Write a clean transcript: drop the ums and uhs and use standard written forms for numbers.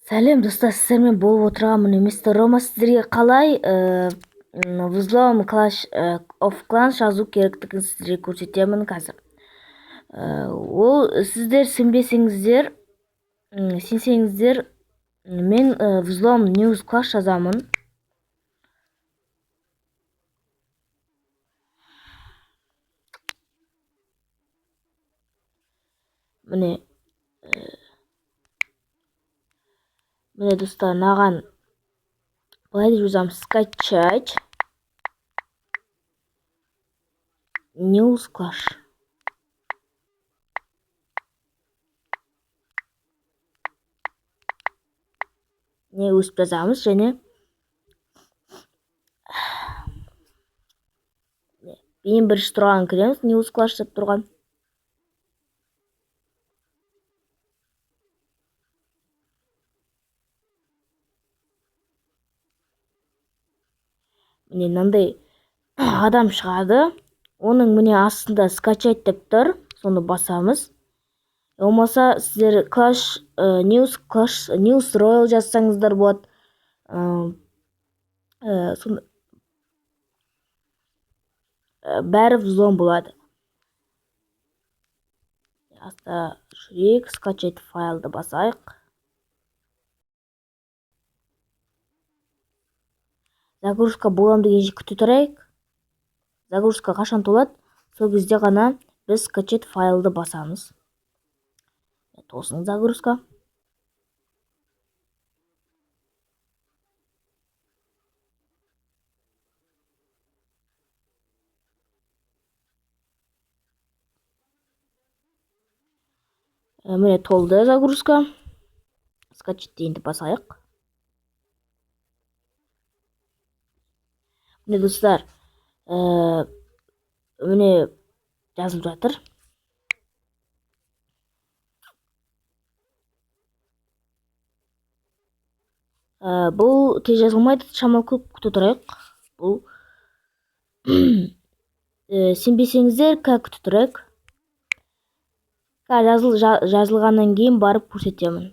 Сәлем достар, сіздермен болып отырғанмын. Мистер Рома сіздерге қалай взлом Clash of Clans жазу керектігін сіздерге көрсетемін қазір. Ол сіздер сенбесеңіздер, сенсеңіздер, мен взлом News Clash жазамын. Міне достар, маған былай деп жазамын: скачать News Clash. Не өсіп жазамыз, және ең бірінші тұрған кіреміз, News Clash деп тұрған. Міне мынандай адам шығады, оның міне астында скачать деп тұр, соны басамыз. Болмаса сіздер News Royal жазсаңыздар болады. Бәрі взлом болады. Аста жүрейік, скачать файлды басайық. Загрузка болам дегенше күте тұрайық. Загрузка қашан толады, сол кезде ғана біз скачать файлды басамыз. Толсын загрузка. Міне толды загрузка. Скачать дегенді басайық. Міне достар, міне жазылып жатыр. Бұл тез жазылмайды, шамалы көп күте тұрайық. Бұл сенбесеңіздер, күте тұрайық. Жазылғаннан кейін барып көрсетемін.